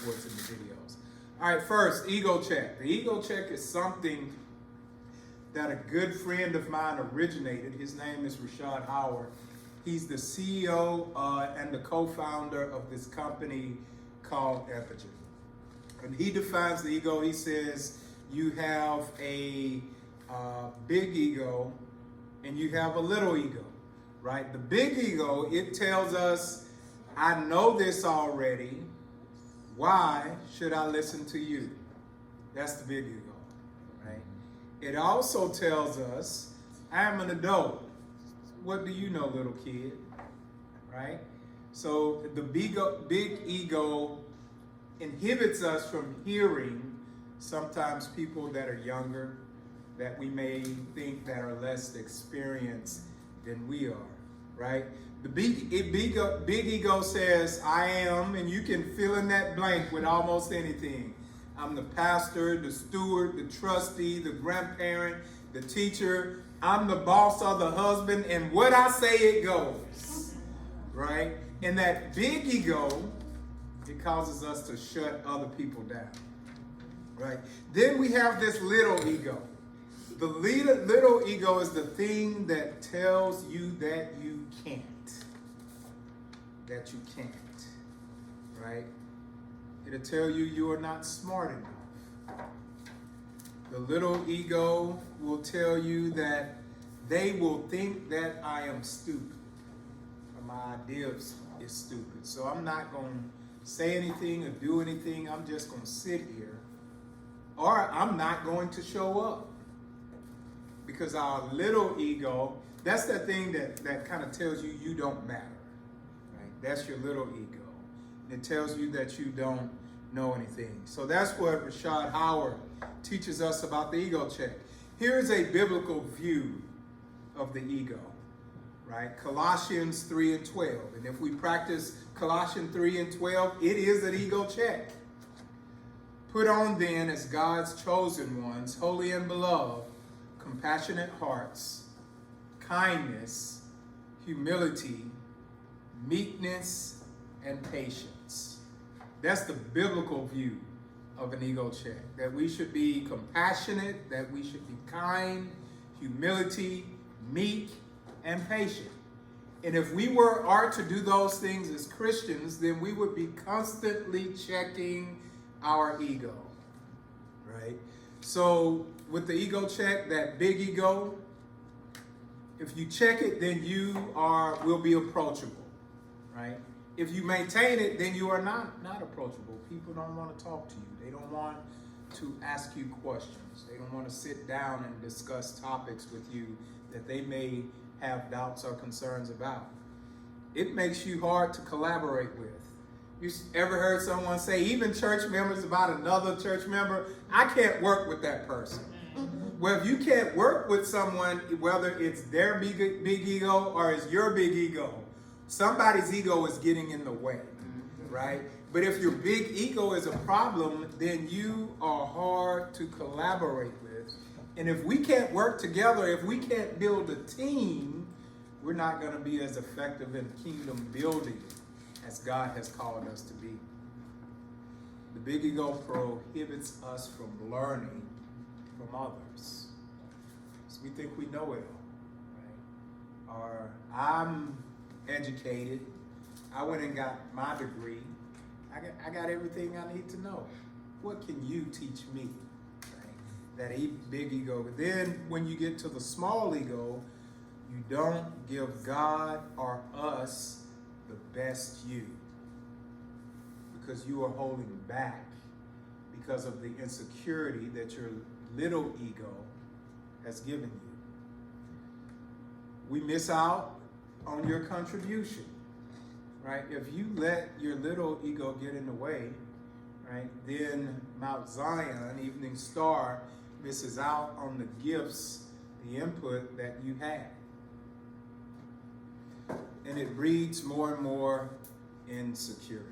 what's in the videos. All right, first, ego check. The ego check is something that a good friend of mine originated. His name is Rashad Howard. He's the CEO and the co-founder of this company called Epigen. And he defines the ego. He says you have a big ego and you have a little ego, right? The big ego, it tells us, I know this already. Why should I listen to you? That's the big ego, right? It also tells us, I'm an adult. What do you know, little kid? Right? So the big ego inhibits us from hearing sometimes people that are younger, that we may think that are less experienced than we are, right? The big ego says, I am, and you can fill in that blank with almost anything. I'm the pastor, the steward, the trustee, the grandparent, the teacher. I'm the boss or the husband, and what I say it goes, right? And that big ego, it causes us to shut other people down, right? Then we have this little ego. The little ego is the thing that tells you that you can't. That you can't, right? It'll tell you you are not smart enough. The little ego will tell you that they will think that I am stupid, or my idea is stupid. So I'm not going to say anything or do anything. I'm just going to sit here, or I'm not going to show up. Because our little ego, that's that thing that kind of tells you you don't matter. Right? That's your little ego. It tells you that you don't know anything. So that's what Rashad Howard teaches us about the ego check. Here's a biblical view of the ego, right? Colossians 3 and 12. And if we practice Colossians 3 and 12, it is an ego check. Put on then as God's chosen ones, holy and beloved, compassionate hearts, kindness, humility, meekness, and patience. That's the biblical view of an ego check. That we should be compassionate, that we should be kind, humility, meek, and patient. And if we are to do those things as Christians, then we would be constantly checking our ego, right? So with the ego check, that big ego, if you check it, then you will be approachable, right? If you maintain it, then you are not approachable. People don't want to talk to you. They don't want to ask you questions. They don't want to sit down and discuss topics with you that they may have doubts or concerns about. It makes you hard to collaborate with. You ever heard someone say, even church members about another church member, I can't work with that person. Well, if you can't work with someone, whether it's their big ego or it's your big ego, somebody's ego is getting in the way, right? But if your big ego is a problem, then you are hard to collaborate with. And if we can't work together, if we can't build a team, we're not going to be as effective in kingdom building as God has called us to be. The big ego prohibits us from learning from others. So we think we know it all, right? Or I'm educated. I went and got my degree. I got everything I need to know. What can you teach me? Right? That big ego. But then when you get to the small ego, you don't give God or us the best you, because you are holding back because of the insecurity that your little ego has given you. We miss out on your contribution, right? If you let your little ego get in the way, right, then Mount Zion, Evening Star, misses out on the gifts, the input that you had. And it breeds more and more insecurity.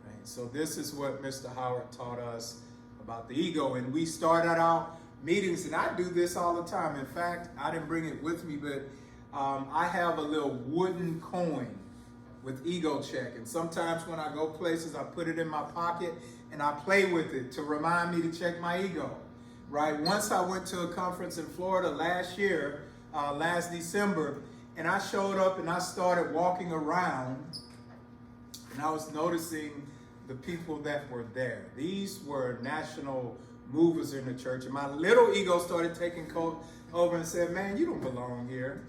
Right? So this is what Mr. Howard taught us about the ego. And we start at our meetings, and I do this all the time. In fact, I didn't bring it with me, but I have a little wooden coin with ego check. And sometimes when I go places, I put it in my pocket and I play with it to remind me to check my ego, right? Once I went to a conference in Florida last year, last December, and I showed up and I started walking around and I was noticing the people that were there. These were national movers in the church. And my little ego started taking over and said, man, you don't belong here.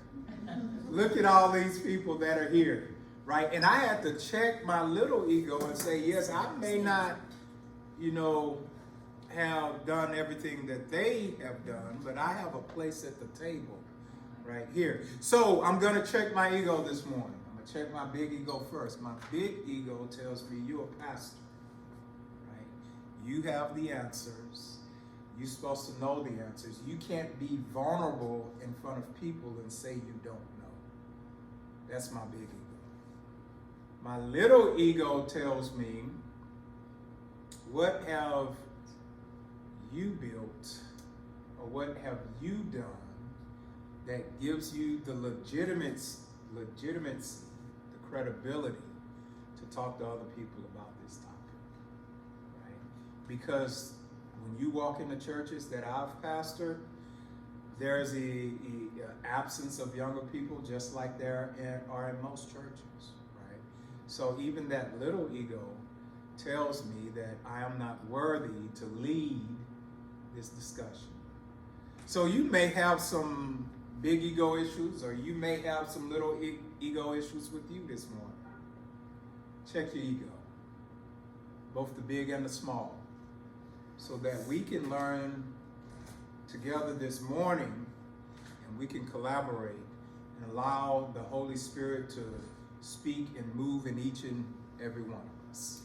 Look at all these people that are here, right? And I had to check my little ego and say, yes, I may not, have done everything that they have done, but I have a place at the table right here. So I'm going to check my ego this morning. I'm going to check my big ego first. My big ego tells me you're a pastor, right? You have the answers. You're supposed to know the answers. You can't be vulnerable in front of people and say you don't know. That's my big ego. My little ego tells me, what have you built or what have you done that gives you the legitimacy, the credibility to talk to other people about this topic, right? Because when you walk into churches that I've pastored, there's a absence of younger people just like there are in most churches, right? So even that little ego tells me that I am not worthy to lead this discussion. So you may have some big ego issues, or you may have some little ego issues with you this morning. Check your ego, both the big and the small, so that we can learn together this morning and we can collaborate and allow the Holy Spirit to speak and move in each and every one of us.